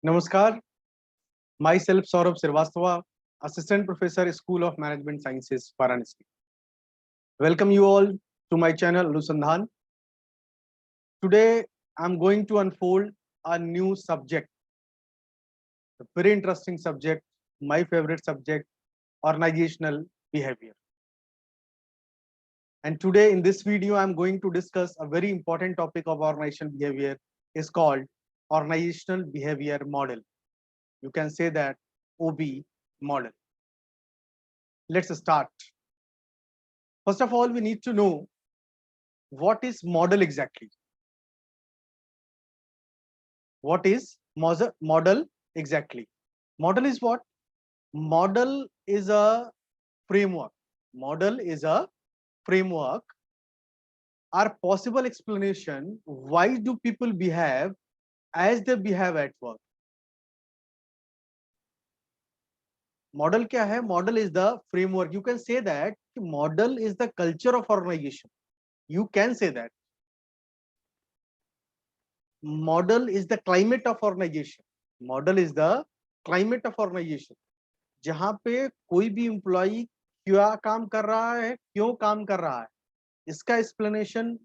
Namaskar, myself Saurabh Srivastava, Assistant Professor, School of Management Sciences, Varanasi. Welcome you all to my channel Anusandhan. Today, I'm going to unfold a new subject, a very interesting subject, my favorite subject, organizational behavior. And today in this video, I'm going to discuss a very important topic of organizational behavior is called organizational behavior model. You can say that OB model. Let's start. First of all, we need to know what is model exactly. What is model exactly? Model is what? Model is a framework. Model is a framework or possible explanation why do people behave as they behave at work. Model क्या है? Model is the framework. You can say that model is the culture of organization. You can say that. Model is the climate of organization. Model is the climate of organization. जहां पे कोई भी employee क्या काम कर रहा है, क्यों काम कर रहा है, इसका एक्सप्लेनेशन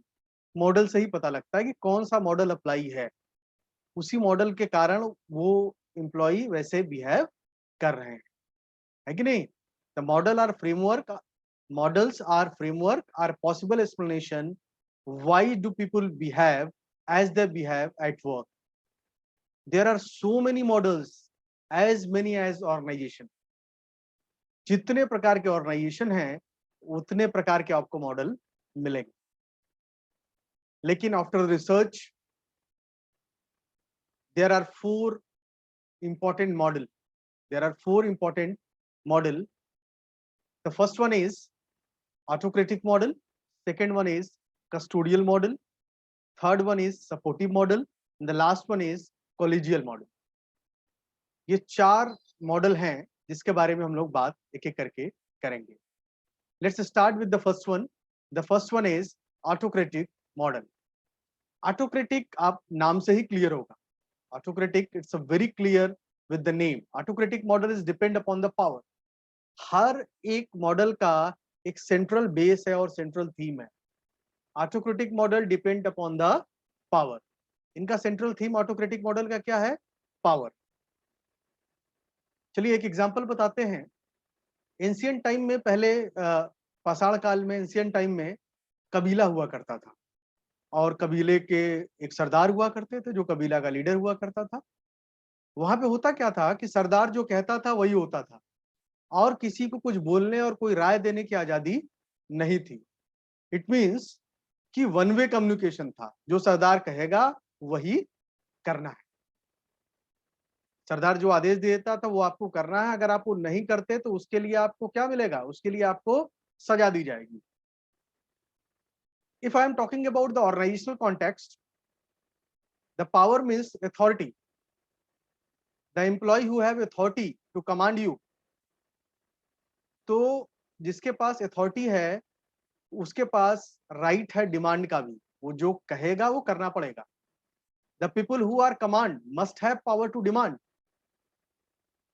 मॉडल से ही पता लगता है कि कौन सा मॉडल अप्लाई है. उसी मॉडल के कारण वो एम्प्लॉई वैसे बिहेव कर रहे हैं, है कि नहीं? The model or framework, models are framework are possible explanation why do people behave as they behave at work. There are so many models, as many as organization. जितने प्रकार के ऑर्गेनाइजेशन हैं उतने प्रकार के आपको मॉडल मिलेंगे. लेकिन after research there are four important model. There are four important model. The first one is autocratic model, second one is custodial model, third one is supportive model, and the last one is collegial model. ये चार model हैं जिसके बारे में हम लोग बात एक एक करके करेंगे. Let's start with the first one. The first one is autocratic model. Autocratic आप नाम से ही क्लियर होगा. Autocratic, it's a very clear with the name. Autocratic model is depend upon the power. हर एक मॉडल का एक सेंट्रल बेस है और central theme है. Autocratic model depend upon the power. इनका सेंट्रल थीम ऑटोक्रेटिक मॉडल का क्या है? पावर. चलिए एक एग्जांपल बताते हैं. एंशिएंट टाइम में पहले पाषाण काल में एंशिएंट टाइम में कबीला हुआ करता था और कबीले के एक सरदार हुआ करते थे जो कबीला का लीडर हुआ करता था. वहां पे होता क्या था कि सरदार जो कहता था वही होता था और किसी को कुछ बोलने और कोई राय देने की आजादी नहीं थी. इट मींस कि वन वे कम्युनिकेशन था. जो सरदार कहेगा वही करना है. सरदार जो आदेश देता था वो आपको करना है. अगर आप वो नहीं करते तो उसके लिए आपको क्या मिलेगा? उसके लिए आपको सजा दी जाएगी. If I am talking about the organisational context, the power means authority. The employee who have authority to command you. तो जिसके पास अथॉरिटी है उसके पास राइट है डिमांड का भी. वो जो कहेगा वो करना पड़ेगा. The people who are command must have power to demand.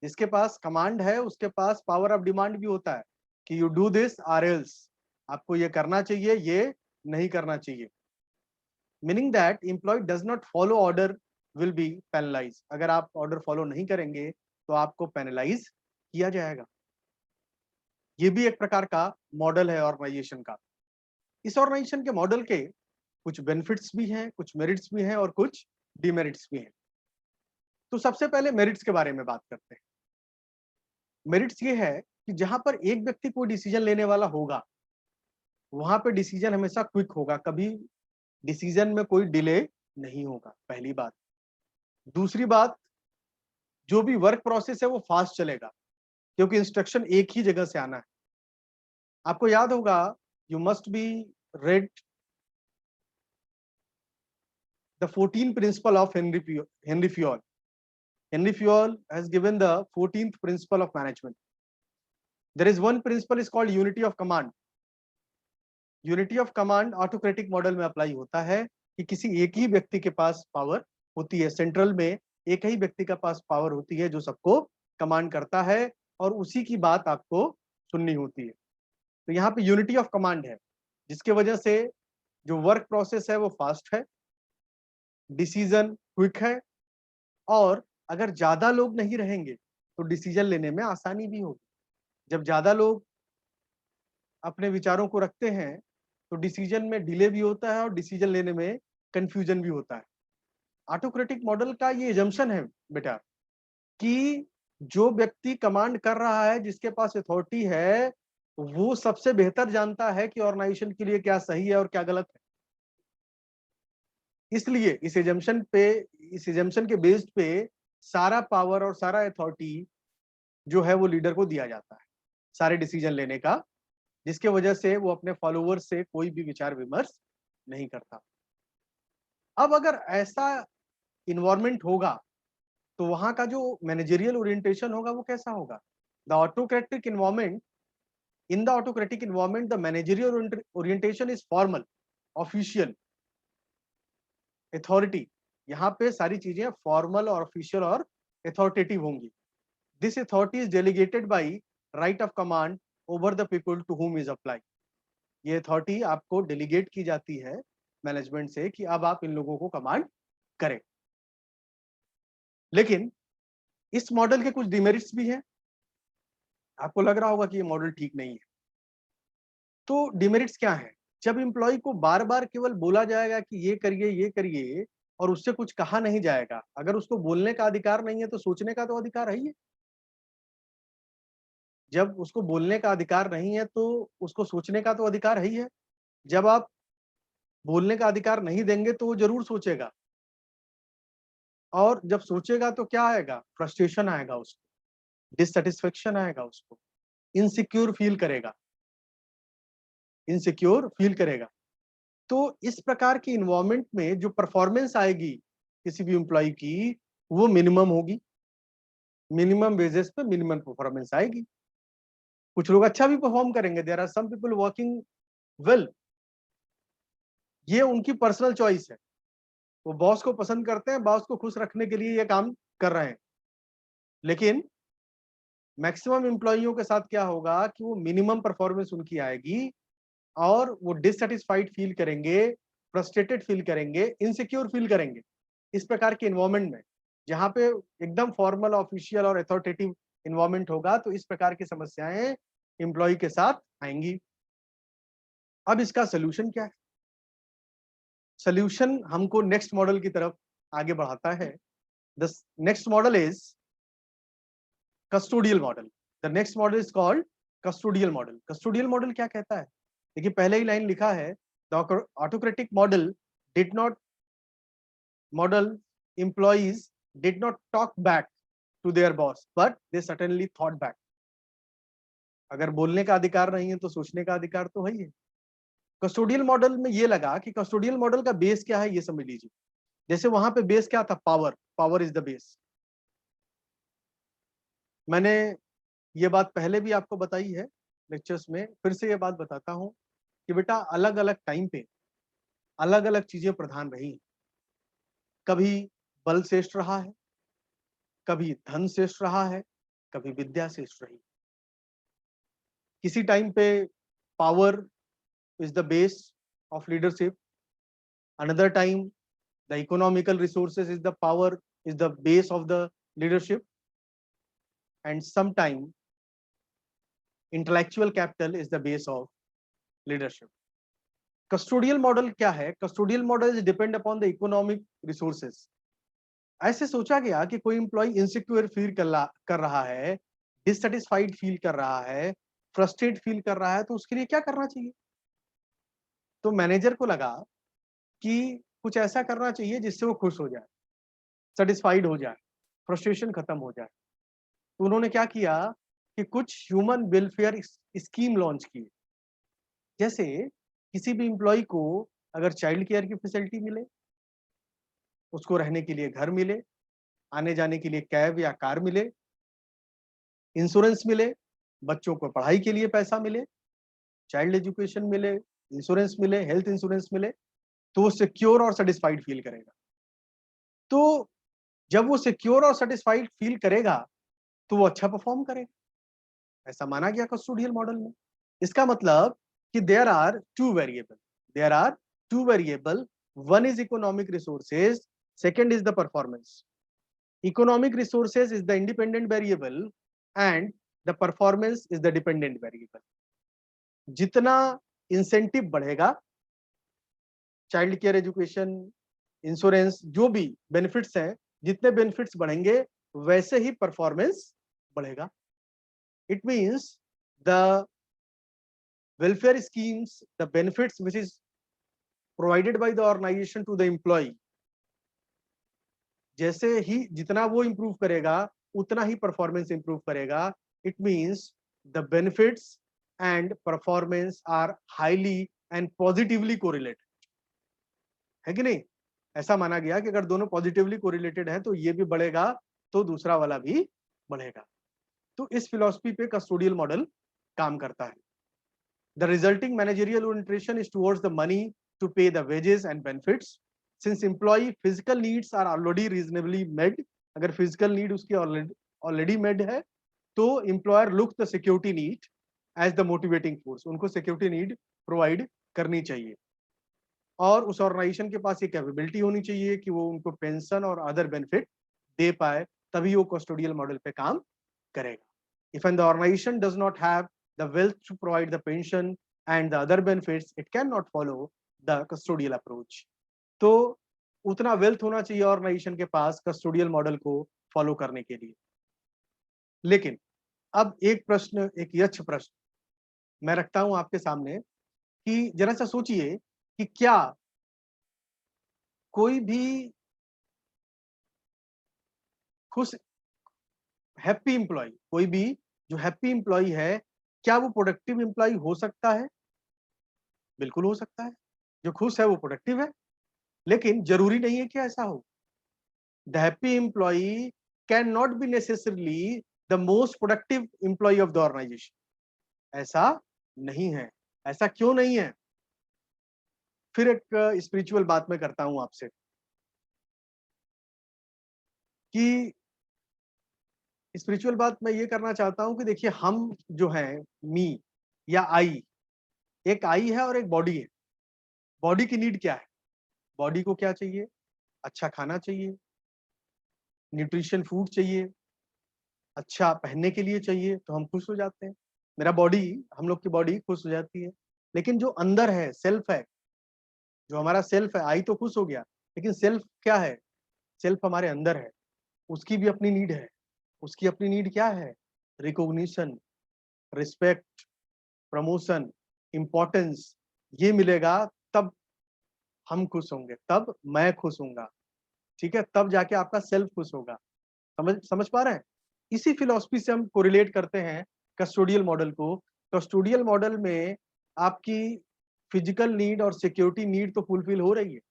जिसके पास कमांड है उसके पास पावर ऑफ डिमांड भी होता है कि you do this or else. आपको ये करना चाहिए, ये नहीं करना चाहिए. Meaning that employee does not follow order will be penalise. अगर आप ऑर्डर फॉलो नहीं करेंगे तो आपको पेनलाइज किया जाएगा. ये भी एक प्रकार का मॉडल है ऑर्गेनाइजेशन का. इस ऑर्गेनाइजेशन के मॉडल के कुछ बेनिफिट्स भी हैं, कुछ मेरिट्स भी हैं और कुछ डिमेरिट्स भी हैं. तो सबसे पहले मेरिट्स के बारे में बात करते हैं. मेरिट्स ये है कि जहां पर एक व्यक्ति कोई डिसीजन लेने वाला होगा वहां पे डिसीजन हमेशा क्विक होगा. कभी डिसीजन में कोई डिले नहीं होगा. पहली बात. दूसरी बात, जो भी वर्क प्रोसेस है वो फास्ट चलेगा क्योंकि इंस्ट्रक्शन एक ही जगह से आना है. आपको याद होगा, you must be read the 14th principle of Henry Fayol. Henry Fayol has given the 14th principle of management. There is one principle is called unity of command. Unity of command autocratic model में apply होता है कि किसी एक ही व्यक्ति के पास power होती है. सेंट्रल में एक ही व्यक्ति का पास पावर होती है जो सबको कमांड करता है और उसी की बात आपको सुननी होती है। तो यहाँ पे यूनिटी ऑफ कमांड है, जिसके वजह से जो वर्क प्रोसेस है वो फास्ट है, डिसीजन क्विक है, और अगर ज्यादा लोग नहीं रहेंगे तो डिसीजन लेने में आसानी भी होगी। जब ज्यादा लोग अपने विचारों को रखते हैं तो डिसीजन में डिले भी होता है और डिसीजन लेने में कंफ्यूजन भी होता है। ऑटोक्रेटिक मॉडल का ये एजम्पशन है बेटा कि जो व्यक्ति कमांड कर रहा है, जिसके पास अथॉरिटी है, वो सबसे बेहतर जानता है कि ऑर्गेनाइजेशन के लिए क्या सही है और क्या गलत है। इसलिए इस एजम्पशन के बेस्ड पे सारा पावर और सारा अथॉरिटी जो है वो लीडर को दिया जाता है सारे डिसीजन लेने का, जिसके वजह से वो अपने फॉलोअर्स से कोई भी विचार विमर्श नहीं करता। अब अगर ऐसा इन्वायरमेंट होगा तो वहां का जो मैनेजरियल ओरिएंटेशन होगा वो कैसा होगा? The autocratic environment In the autocratic environment, the managerial orientation is formal, official, authority. यहाँ पे सारी चीजें फॉर्मल और ऑफिशियल और अथॉरिटेटिव होंगी। This authority is delegated by right of command over the people to whom is applied. ये authority आपको delegate की जाती है मैनेजमेंट से कि अब आप इन लोगों को कमांड करें। लेकिन इस मॉडल के कुछ डिमेरिट्स भी हैं। आपको लग रहा होगा कि ये मॉडल ठीक नहीं है। तो डिमेरिट्स क्या है? जब एम्प्लॉय को बार बार केवल बोला जाएगा कि ये करिए और उससे कुछ कहा नहीं जाएगा, अगर उसको बोलने का अधिकार नहीं है तो सोचने का तो अधिकार है ही है। जब उसको बोलने का अधिकार नहीं है तो उसको सोचने का तो अधिकार है ही है। जब आप बोलने का अधिकार नहीं देंगे तो वो जरूर सोचेगा, और जब सोचेगा तो क्या आएगा? फ्रस्ट्रेशन आएगा, उसको डिससेटिस्फेक्शन आएगा, उसको इनसिक्योर फील करेगा, इनसिक्योर फील करेगा। तो इस प्रकार की इन्वायरमेंट में जो परफॉर्मेंस आएगी किसी भी एम्प्लॉय की, वो मिनिमम होगी। मिनिमम वेजेस पे मिनिमम परफॉर्मेंस आएगी। कुछ लोग अच्छा भी परफॉर्म करेंगे, there are some people working well, ये उनकी पर्सनल चॉइस है। वो बॉस को पसंद करते हैं, बॉस को खुश रखने के लिए ये काम कर रहे हैं। लेकिन मैक्सिमम एम्प्लॉइयों के साथ क्या होगा कि वो मिनिमम परफॉर्मेंस उनकी आएगी और वो डिससेटिस्फाइड फील करेंगे, फ्रस्ट्रेटेड फील करेंगे, इनसिक्योर फील करेंगे। इस प्रकार के इन्वायरमेंट में जहाँ पे एकदम फॉर्मल, ऑफिशियल और अथॉरिटेटिव इन्वायरमेंट होगा तो इस प्रकार की समस्याएं एम्प्लॉय के साथ आएंगी। अब इसका सोल्यूशन क्या है? सोल्यूशन हमको नेक्स्ट मॉडल की तरफ आगे बढ़ाता है। The next model is custodial model. The next model is called custodial model. Custodial model क्या कहता है? देखिए पहले ही लाइन लिखा है, the autocratic model did not model employees did not talk back to their boss but they certainly thought back. अगर बोलने का अधिकार नहीं है तो सोचने का अधिकार तो है ही है। कस्टोडियल मॉडल में ये लगा कि कस्टोडियल मॉडल का बेस क्या है ये समझ लीजिए। जैसे वहां पे बेस क्या था? Power. Power is the base. मैंने ये बात पहले भी आपको बताई है लेक्चर्स में, फिर से ये बात बताता हूं कि बेटा अलग अलग टाइम पे अलग अलग चीजें प्रधान रही। कभी बल श्रेष्ठ रहा है, कभी धन श्रेष्ठ रहा है, कभी विद्या श्रेष्ठ रही। किसी टाइम पे power is the base of leadership. Another time the economical resources is the power, is the base of the leadership, and sometime intellectual capital is the base of leadership. Custodial model क्या है? Custodial model is depend upon the economic resources. ऐसे सोचा गया कि कोई employ insecure feel कर रहा है, डिससेटिस्फाइड फील कर रहा है, फ्रस्ट्रेट फील कर रहा है, तो उसके लिए क्या करना चाहिए? तो मैनेजर को लगा कि कुछ ऐसा करना चाहिए जिससे वो खुश हो जाए, सेटिस्फाइड हो जाए, फ्रस्ट्रेशन खत्म हो जाए। तो उन्होंने क्या किया कि कुछ ह्यूमन वेलफेयर स्कीम लॉन्च की। जैसे किसी भी एम्प्लॉय को अगर चाइल्ड केयर की फैसिलिटी मिले, उसको रहने के लिए घर मिले, आने जाने के लिए कैब या कार मिले, इंश्योरेंस मिले, बच्चों को पढ़ाई के लिए पैसा मिले, चाइल्ड एजुकेशन मिले, इंश्योरेंस मिले, हेल्थ इंश्योरेंस मिले, तो वो सिक्योर और सेटिस्फाइड फील करेगा। तो जब वो सिक्योर और सेटिस्फाइड फील करेगा तो वो अच्छा परफॉर्म करेगा। ऐसा माना गया कस्टोडियल मॉडल में। इसका मतलब कि there are two variable, one is economic resources, second is the performance. Economic resources is the independent variable and the performance is the dependent variable. जितना इंसेंटिव बढ़ेगा, चाइल्ड केयर, एजुकेशन, इंश्योरेंस, जो भी benefits हैं, जितने benefits बढ़ेंगे वैसे ही performance बढ़ेगा। It means the welfare schemes, the benefits which is provided by the organization to the employee, जैसे ही जितना वो improve करेगा उतना ही performance improve करेगा। It means the benefits and performance are highly and positively correlated, है कि नहीं? ऐसा माना गया कि अगर दोनों पॉजिटिवली कोरिलेटेड है तो ये भी बढ़ेगा तो दूसरा वाला भी बढ़ेगा। तो इस फिलॉसफी पे कस्टोडियल मॉडल काम करता है। The resulting managerial orientation is towards the money to pay the wages and benefits. Since employee physical needs are already reasonably met, अगर physical need उसकी already met है, तो employer look the security need as the motivating force. उनको security need provide करनी चाहिए और उस organisation के पास ये कैपेबिलिटी होनी चाहिए कि वो उनको पेंशन और अदर बेनिफिट दे पाए, तभी वो कस्टोडियल मॉडल पे काम करेगा। If an organization does not have the wealth to provide the pension and the other benefits, it cannot follow the custodial approach. तो उतना वेल्थ होना चाहिए ऑर्गेनाइजेशन के पास कस्टोडियल मॉडल को फॉलो करने के लिए। लेकिन अब एक प्रश्न, एक यक्ष प्रश्न मैं रखता हूं आपके सामने कि जरा सा सोचिए कि क्या कोई भी खुश हैप्पी एम्प्लॉय, कोई भी जो हैप्पी एम्प्लॉय है, क्या वो प्रोडक्टिव एम्प्लॉय हो सकता है? बिल्कुल हो सकता है। जो खुश है वो प्रोडक्टिव है, लेकिन जरूरी नहीं है कि ऐसा हो। The happy employee can not be necessarily the most productive employee of the organisation. ऐसा नहीं है। ऐसा क्यों नहीं है? फिर एक स्पिरिचुअल बात मैं करता हूं आपसे कि स्पिरिचुअल बात मैं ये करना चाहता हूं कि देखिए, हम जो हैं, मी या आई, एक आई है और एक बॉडी है। बॉडी की नीड क्या है? बॉडी को क्या चाहिए? अच्छा खाना चाहिए, न्यूट्रिशन फूड चाहिए, अच्छा पहनने के लिए चाहिए, तो हम खुश हो जाते हैं। मेरा बॉडी, हम लोग की बॉडी खुश हो जाती है। लेकिन जो अंदर है, सेल्फ है, जो हमारा सेल्फ है, आई तो खुश हो गया, लेकिन सेल्फ क्या है? सेल्फ हमारे अंदर है, उसकी भी अपनी नीड है। उसकी अपनी नीड क्या है? Recognition, respect, promotion, importance. ये मिलेगा तब हम खुश होंगे, तब मैं खुश होऊंगा, ठीक है? तब जाके आपका सेल्फ खुश होगा। समझ समझ पा रहे हैं? इसी फिलॉसफी से हम कोरिलेट करते हैं कस्टोडियल मॉडल को। कस्टोडियल मॉडल में आपकी फिजिकल नीड और सिक्योरिटी नीड तो फुलफिल हो रही है,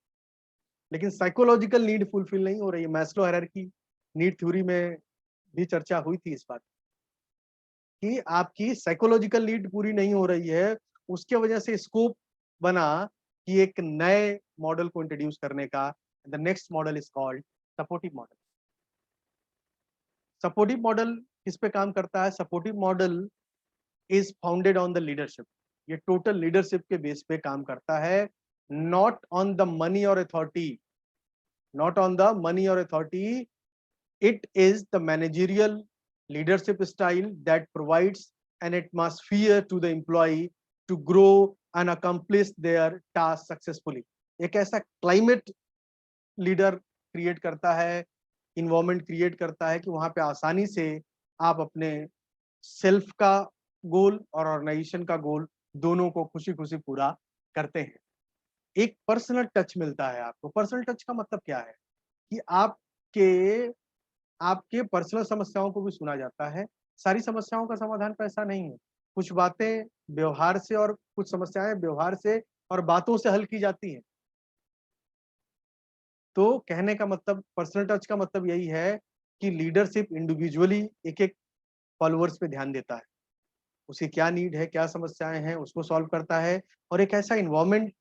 लेकिन साइकोलॉजिकल नीड फुलफिल नहीं हो रही है। मैस्लो हायरार्की नीड थ्योरी में भी चर्चा हुई थी इस बात कि आपकी साइकोलॉजिकल नीड पूरी नहीं हो रही है। उसके वजह से स्कोप बना कि एक नए मॉडल को इंट्रोड्यूस करने का। The next model is called supportive model. Supportive model किस पे काम करता है? Supportive model is founded on the leadership. ये टोटल लीडरशिप के बेस पे काम करता है, नॉट ऑन द मनी और authority, not on the money और authority. It is the managerial leadership style that provides an atmosphere to the employee to grow and accomplish their task successfully. एक ऐसा climate leader create करता है, environment create करता है कि वहां पे आसानी से आप अपने सेल्फ का गोल और ऑर्गेनाइजेशन का गोल दोनों को खुशी खुशी पूरा करते हैं। एक पर्सनल टच मिलता है आपको। पर्सनल टच का मतलब क्या है? कि आपके आपके पर्सनल समस्याओं को भी सुना जाता है। सारी समस्याओं का समाधान पैसा नहीं है। कुछ बातें व्यवहार से और कुछ समस्याएं व्यवहार से और बातों से हल की जाती हैं। तो कहने का मतलब, पर्सनल टच का मतलब यही है कि लीडरशिप इंडिविजुअली एक-एक फॉलोअर्स पे ध्यान देता है। उसकी क्या नीड है, क्या समस्याएं हैं, उसको सॉल्व करता है और एक ऐसा एनवायरनमेंट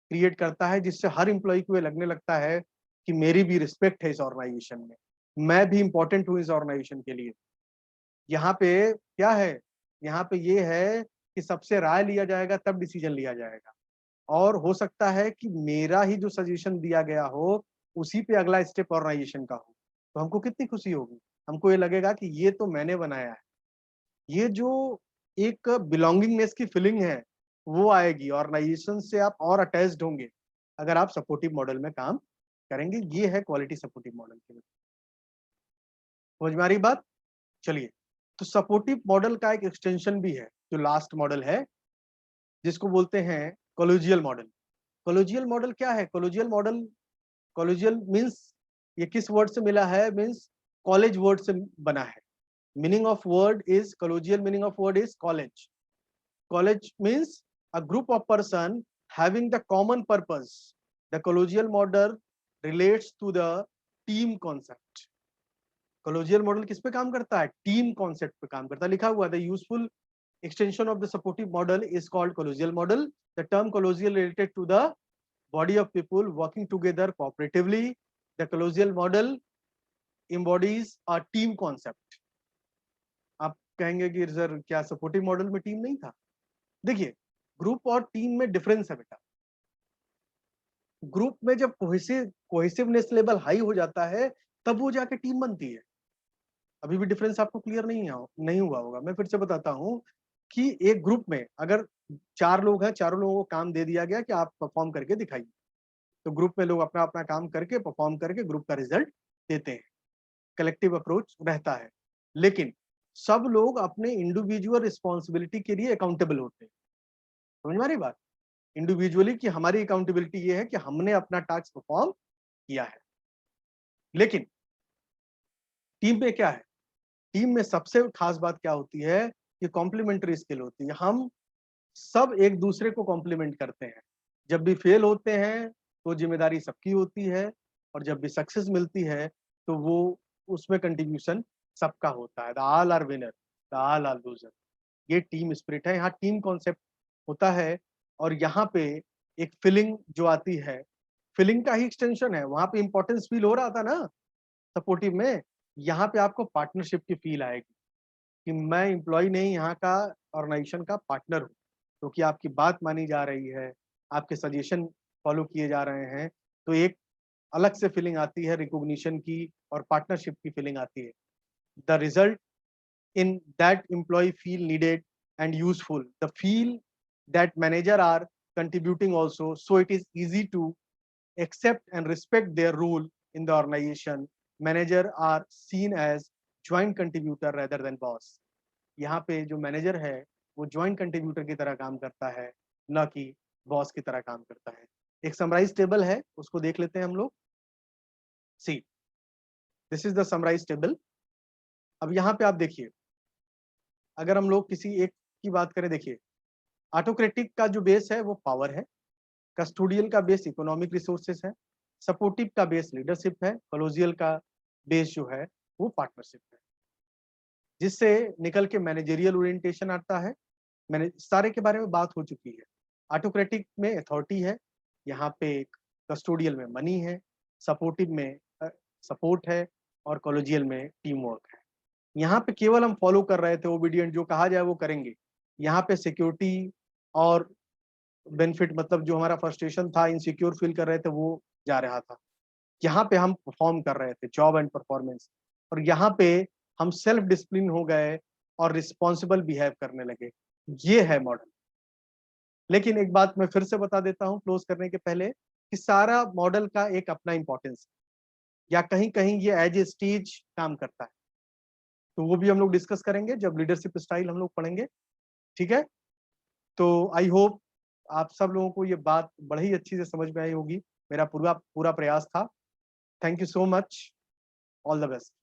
क्रिएट करता है जिससे हर एम्प्लॉय को ये लगने लगता है कि मेरी भी रिस्पेक्ट है इस ऑर्गेनाइजेशन में। मैं भी इंपॉर्टेंट हूं इस ऑर्गेनाइजेशन के लिए। यहाँ पे क्या है, यहाँ पे ये है कि सबसे राय लिया जाएगा तब डिसीजन लिया जाएगा, और हो सकता है कि मेरा ही जो सजेशन दिया गया हो उसी पे अगला स्टेप ऑर्गेनाइजेशन का हो, तो हमको कितनी खुशी होगी। हमको ये लगेगा कि ये तो मैंने बनाया है। ये जो एक बिलोंगिंगनेस की फीलिंग है वो आएगी, ऑर्गेनाइजेशन से आप और अटैच्ड होंगे अगर आप सपोर्टिव मॉडल में काम करेंगे। ये है क्वालिटी सपोर्टिव मॉडल की। समझ में आ रही बात? चलिए, तो सपोर्टिव मॉडल का एक एक्सटेंशन भी है जो लास्ट मॉडल है, जिसको बोलते हैं कोलोजियल मॉडल। कोलोजियल मॉडल क्या है? कोलोजियल मॉडल, कोलोजियल मीन्स ये किस वर्ड से मिला है? मीन्स कॉलेज वर्ड से बना है। Meaning of word is collegial, meaning of word is college. College means a group of person having the common purpose. The collegial model relates to the team concept. collegial model किस पे काम करता है? Team concept पे काम करता है। लिखा हुआ the useful extension of the supportive model is called collegial model. The term collegial related to the body of people working together cooperatively. The collegial model embodies a team concept. आप कहेंगे कि sir क्या supportive model में team नहीं था? देखिए, group और team में डिफरेंस है बेटा। ग्रुप में जब कोहेसिवनेस लेवल हाई हो जाता है तब वो जाके टीम बनती है। अभी भी डिफरेंस आपको क्लियर नहीं हुआ होगा, मैं फिर से बताता हूं कि एक ग्रुप में अगर 4 लोग हैं, चारों लोगों को काम दे दिया गया कि आप परफॉर्म करके दिखाइए, तो ग्रुप में लोग अपना अपना काम करके परफॉर्म करके ग्रुप का रिजल्ट देते हैं। कलेक्टिव अप्रोच रहता है, लेकिन सब लोग अपने इंडिविजुअल रिस्पॉन्सिबिलिटी के लिए अकाउंटेबल होते हैं। समझ में आ रही बात? इंडिविजुअली की हमारी अकाउंटेबिलिटी ये है कि हमने अपना टास्क परफॉर्म किया है। लेकिन टीम में क्या है? टीम में सबसे खास बात क्या होती है कि कॉम्प्लीमेंट्री स्किल होती है। हम सब एक दूसरे को कॉम्प्लीमेंट करते हैं। जब भी फेल होते हैं तो जिम्मेदारी सबकी होती है, और जब भी सक्सेस मिलती है तो वो उसमें कंट्रीब्यूशन सबका होता है। The all are winner, the all are loser. ये टीम स्पिरिट है, यहाँ टीम कॉन्सेप्ट होता है। और यहाँ पे एक फीलिंग जो आती है, फीलिंग का ही एक्सटेंशन है। वहां पे इंपॉर्टेंस फील हो रहा था ना सपोर्टिव में, यहाँ पे आपको पार्टनरशिप की फील आएगी कि मैं एम्प्लॉय नहीं, यहाँ का ऑर्गेनाइजेशन का पार्टनर हूँ, क्योंकि आपकी बात मानी जा रही है, आपके सजेशन फॉलो किए जा रहे हैं। तो एक अलग से फीलिंग आती है, रिकॉग्निशन की और पार्टनरशिप की फीलिंग आती है। The result in that employee feel needed and useful. The feel that manager are contributing also, so it is easy to accept and respect their role in the organization. Manager are seen as joint contributor rather than boss. यहाँ पे जो manager है वो joint contributor की तरह काम करता है, न कि बॉस की तरह काम करता है। एक समराइज टेबल है, उसको देख लेते हैं हम लोग। See, this is the summarize table. अब यहाँ पे आप देखिए, अगर हम लोग किसी एक की बात करें, देखिए ऑटोक्रेटिक का जो बेस है वो पावर है, कस्टोडियल का बेस इकोनॉमिक रिसोर्सेस है, सपोर्टिव का बेस लीडरशिप है, कॉलोजियल का बेस जो है वो पार्टनरशिप है, जिससे निकल के मैनेजरियल ओरिएंटेशन आता है। मैंने सारे के बारे में बात हो चुकी है। ऑटोक्रेटिक में अथॉरिटी है, यहाँ पे कस्टोडियल में मनी है, सपोर्टिव में सपोर्ट है, और कॉलोजियल में टीम वर्क है। यहाँ पे केवल हम फॉलो कर रहे थे, ओबीडियंट, जो कहा जाए वो करेंगे। यहाँ पे सिक्योरिटी और बेनिफिट, मतलब जो हमारा फ्रस्ट्रेशन था, इनसिक्योर फील कर रहे थे, वो जा रहा था। यहाँ पे हम परफॉर्म कर रहे थे, जॉब एंड परफॉर्मेंस। और यहाँ पे हम सेल्फ डिसिप्लिन हो गए और रिस्पॉन्सिबल बिहेव करने लगे। ये है मॉडल। लेकिन एक बात मैं फिर से बता देता हूँ क्लोज करने के पहले, कि सारा मॉडल का एक अपना इंपॉर्टेंस है, या कहीं कहीं ये एज ए स्टेज काम करता है। तो वो भी हम लोग डिस्कस करेंगे जब लीडरशिप स्टाइल हम लोग पढ़ेंगे। ठीक है? तो आई होप आप सब लोगों को ये बात बड़ी ही अच्छी से समझ में आई होगी। मेरा पूरा प्रयास था। Thank you so much, all the best.